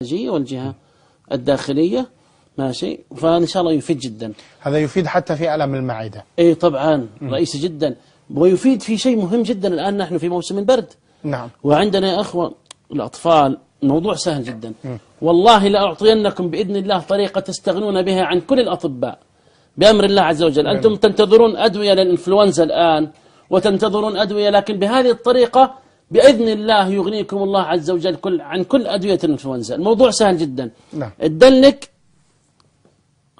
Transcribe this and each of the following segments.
والجهة الداخلية. ماشي، فإن شاء الله يفيد جدا. هذا يفيد حتى في ألم المعدة. اي طبعا رئيسي جدا، ويفيد في شيء مهم جدا. الآن نحن في موسم البرد. نعم. وعندنا يا أخوة الأطفال الموضوع سهل جدا. والله لأعطينكم بإذن الله طريقة تستغنون بها عن كل الأطباء بأمر الله عز وجل. أنتم تنتظرون أدوية للإنفلونزا الآن وتنتظرون أدوية، لكن بهذه الطريقة بإذن الله يغنيكم الله عز وجل عن كل أدوية الإنفلونزا. الموضوع سهل جدا. نعم. الدلك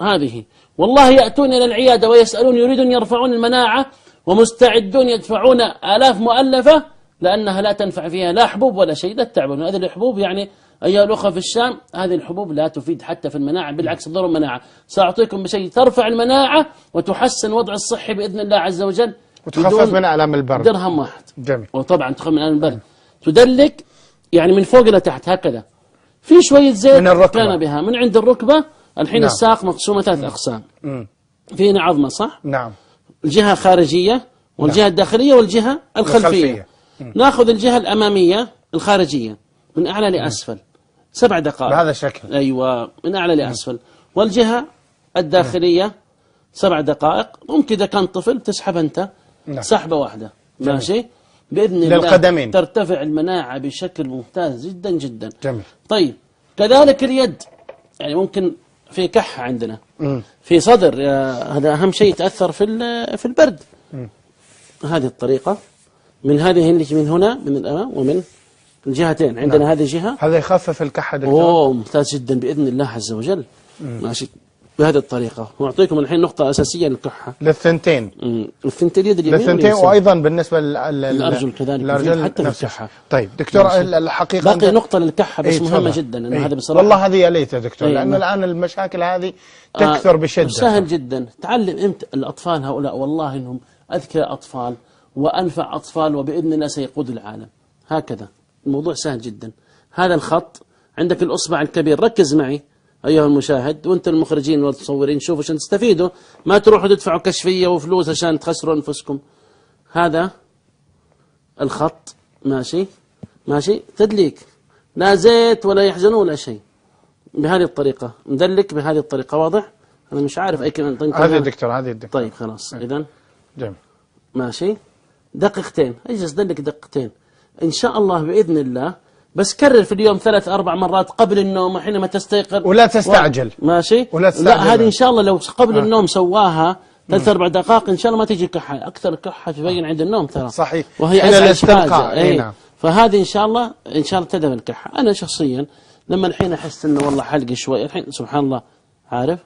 هذه، والله يأتون إلى العيادة ويسألون يريدون يرفعون المناعة ومستعدون يدفعون آلاف مؤلفة لأنها لا تنفع فيها لا حبوب ولا شيء. لا تعبون، هذه الحبوب يعني أيها الأخوة في الشام هذه الحبوب لا تفيد حتى في المناعة، بالعكس تضر المناعة. سأعطيكم بشيء ترفع المناعة وتحسن وضع الصحي بإذن الله عز وجل وتخفف من ألم البرد. درهم واحد. جميل. وطبعا تخفف من ألم البرد. تدلك يعني من فوق إلى تحت هكذا، في شوية زيت من الركبة. كان بها من عند الركبة. الحين نعم. الساق مقسومة 3 أقسام. في هنا عظمة صح؟ نعم. الجهة الخارجية والجهة نعم. الداخلية والجهة الخلفية. ناخذ الجهة الأمامية الخارجية من أعلى لأسفل 7 دقائق بهذا الشكل. أيوة، من أعلى لأسفل. والجهة الداخلية 7 دقائق. ممكن إذا كان طفل تسحب أنت سحبة واحدة. ماشي، بإذن الله للقدمين ترتفع المناعة بشكل ممتاز جدا جدا. جميل. طيب كذلك اليد، يعني ممكن في كحة عندنا في صدر، هذا أهم شيء يتأثر في البرد. هذه الطريقة من هذه اللي من هنا من الأمام ومن الجهتين عندنا. نعم. هذه جهة، هذا يخفف الكحة دكتور. أوه ممتاز جدا بإذن الله عز وجل. ماشي بهذه الطريقة. وأعطيكم الحين نقطة أساسية للكحة للثنتين. الثنتين اليد اليمين للثنتين، وأيضا بالنسبة للأرجل كذلك حتى في الكحة. طيب دكتور الحقيقة باقي نقطة للكحة بس مهمة جدا إنه هذا بصراحة. والله هذه يا ليت يا دكتور، لأن الآن المشاكل هذه تكثر بشدة. سهل جدا. تعلم إمتى الأطفال هؤلاء، والله إنهم أذكى أطفال وأنفع أطفال وبإذن الله سيقود العالم. هكذا الموضوع سهل جدا. هذا الخط عندك الأصبع الكبير، ركز معي أيها المشاهد وأنت المخرجين والمصورين، شوفوا عشان تستفيدوا، ما تروحوا تدفعوا كشفية وفلوس عشان تخسروا أنفسكم. هذا الخط ماشي ماشي تدليك، لا زيت ولا يحزنون ولا شيء. بهذه الطريقة ندلك بهذه الطريقة. واضح؟ أنا مش عارف أي كلمة. هذه دكتور، هذه الدكتور. طيب خلاص إذن جميل. ماشي، دقيقتين اجلس دلك دقيقتين إن شاء الله بإذن الله. بس كرر في اليوم 3-4 مرات قبل النوم حينما تستيقظ، ولا تستعجل. ماشي، ولا تستعجل. لا هذه إن شاء الله لو قبل النوم سواها 3-4 دقائق إن شاء الله ما تجي كحة. أكثر كحة تبين عند النوم ترى. صحيح. وهي أزعج حاجة. نعم. فهذه إن شاء الله تذهب الكحة. أنا شخصيا لما الحين أحس إنه والله حلقي شوي، الحين سبحان الله عارف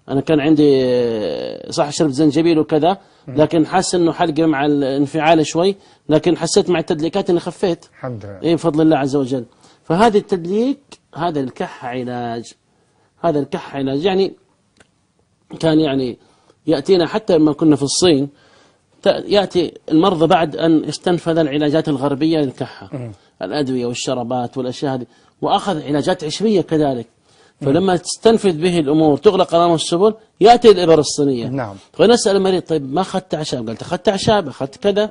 أنا كان عندي صح شرب زنجبيل وكذا، لكن حاسس إنه حلقي مع الانفعال شوي، لكن حسيت مع التدليكات إني خفيت. الحمد لله. إيه بفضل الله عز وجل. فهذا التدليك، هذا الكحة علاج، هذا الكحة علاج. يعني كان يعني يأتينا حتى لما كنا في الصين يأتي المرضى بعد أن استنفذ العلاجات الغربية للكحة، الأدوية والشربات والأشياء هذه، وأخذ علاجات عشبية كذلك. فلما تستنفذ به الأمور تغلق أمامه السبل يأتي الإبر الصينية. نعم. فنسأل المريض طيب ما أخذت أعشاب؟ قال أخذت أعشاب، أخذت كذا.